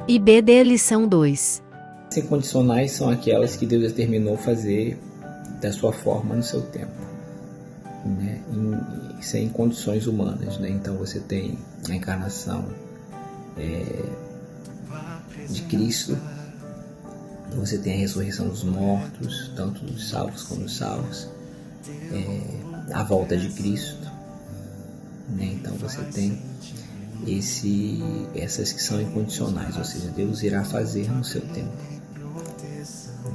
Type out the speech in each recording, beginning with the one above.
E BD Lição 2. As incondicionais são aquelas que Deus determinou fazer da sua forma no seu tempo, né? Sem condições humanas, né? Então você tem a encarnação de Cristo, você tem a ressurreição dos mortos, tanto dos salvos como dos salvos, a volta de Cristo, né? Então você tem essas que são incondicionais, ou seja, Deus irá fazer no seu tempo,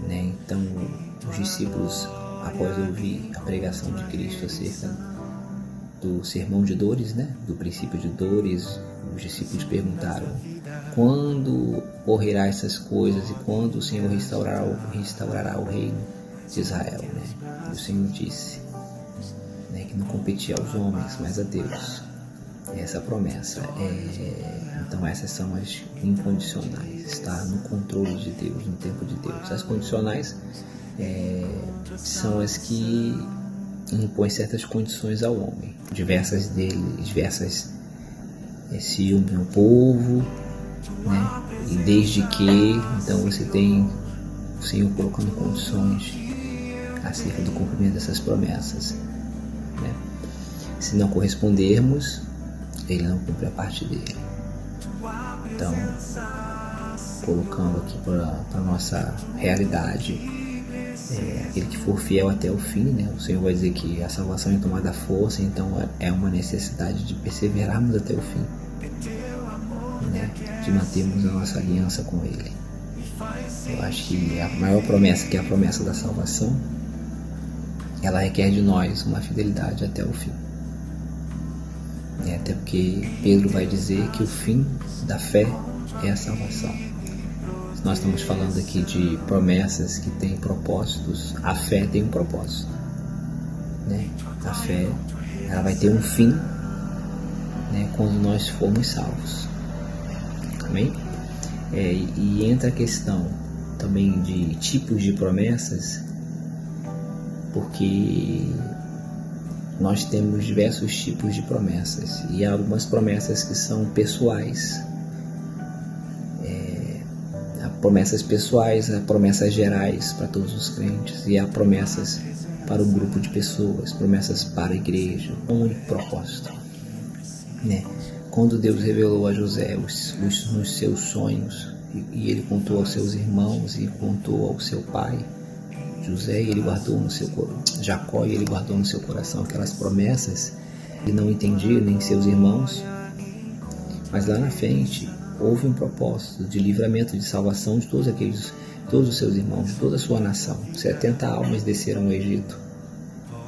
né? Então os discípulos, após ouvir a pregação de Cristo acerca do sermão de dores, né? Do princípio de dores, os discípulos perguntaram: quando ocorrerá essas coisas e quando o Senhor restaurará o reino de Israel, né? E o Senhor disse, né, que não competia aos homens, mas a Deus. Essa promessa então essas são as incondicionais, estar no controle de Deus, no tempo de Deus. As condicionais são as que impõem certas condições ao homem, diversas ciúme ao povo, né? E desde que, então você tem o Senhor colocando condições acerca do cumprimento dessas promessas, né? Se não correspondermos, Ele não cumpre a parte dele. Então, colocando aqui para a nossa realidade, aquele que for fiel até o fim, né? O Senhor vai dizer que a salvação é tomada à força, então é uma necessidade de perseverarmos até o fim, né? De mantermos a nossa aliança com Ele. Eu acho que a maior promessa, que é a promessa da salvação, ela requer de nós uma fidelidade até o fim. Até porque Pedro vai dizer que o fim da fé é a salvação. Nós estamos falando aqui de promessas que têm propósitos. A fé tem um propósito, né? A fé, ela vai ter um fim, né, quando nós formos salvos. Amém? E entra a questão também de tipos de promessas, porque nós temos diversos tipos de promessas, e há algumas promessas que são pessoais. Há promessas pessoais, há promessas gerais para todos os crentes, e há promessas para um grupo de pessoas, promessas para a igreja, com um único propósito, né? Quando Deus revelou a José os seus sonhos, e ele contou aos seus irmãos e contou ao seu pai José, e ele guardou no seu Jacó, e ele guardou no seu coração aquelas promessas. Ele não entendia, nem seus irmãos, mas lá na frente houve um propósito de livramento, de salvação de todos os seus irmãos, de toda a sua nação. 70 almas desceram ao Egito,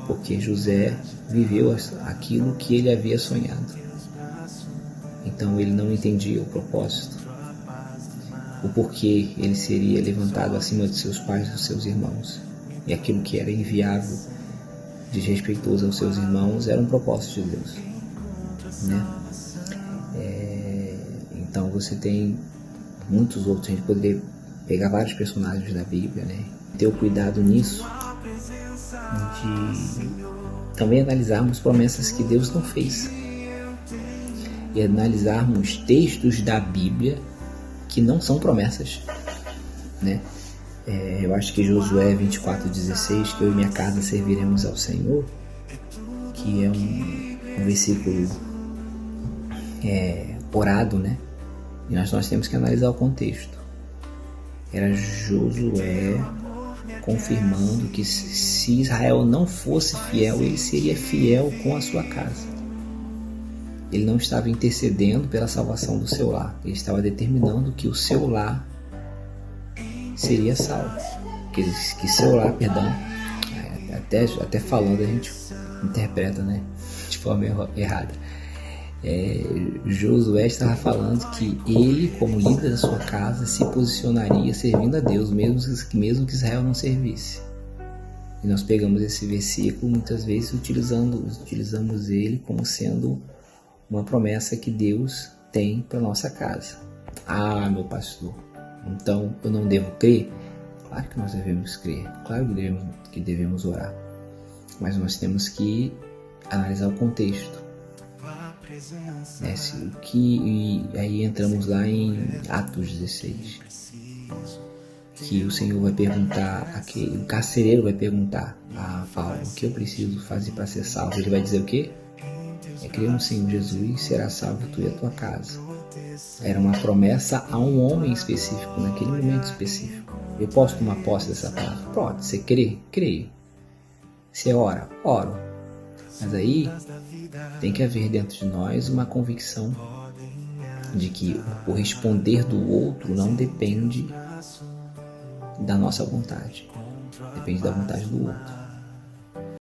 porque José viveu aquilo que ele havia sonhado. Então ele não entendia o propósito, o porquê ele seria levantado acima de seus pais e dos seus irmãos. E aquilo que era inviável, desrespeitoso aos seus irmãos, era um propósito de Deus, né? Então você tem muitos outros. A gente poderia pegar vários personagens da Bíblia, né? Ter o cuidado nisso, de também analisarmos promessas que Deus não fez, e analisarmos textos da Bíblia que não são promessas, né? Eu acho que Josué 24:16, que eu e minha casa serviremos ao Senhor, que é um versículo orado, né? E nós temos que analisar o contexto. Era Josué confirmando que se Israel não fosse fiel, ele seria fiel com a sua casa. Ele não estava intercedendo pela salvação do seu lar, ele estava determinando que o seu lar seria salvo, que seu lar, até falando a gente interpreta, né, de forma errada. Josué estava falando que ele, como líder da sua casa, se posicionaria servindo a Deus, mesmo que Israel não servisse. E nós pegamos esse versículo, muitas vezes utilizamos ele como sendo uma promessa que Deus tem para nossa casa. Ah, meu pastor, então eu não devo crer? Claro que nós devemos crer, claro que devemos orar, mas nós temos que analisar o contexto, Né? E aí entramos lá em Atos 16, que o Senhor vai perguntar, o carcereiro vai perguntar a Paulo: o que eu preciso fazer para ser salvo? Ele vai dizer o quê? Crer no Senhor Jesus, será salvo tu e a tua casa. Era uma promessa a um homem específico, naquele momento específico. Eu posso tomar posse dessa palavra? Pode. Você crê? Creio. Você ora? Oro. Mas aí tem que haver dentro de nós uma convicção de que o responder do outro não depende da nossa vontade. Depende da vontade do outro.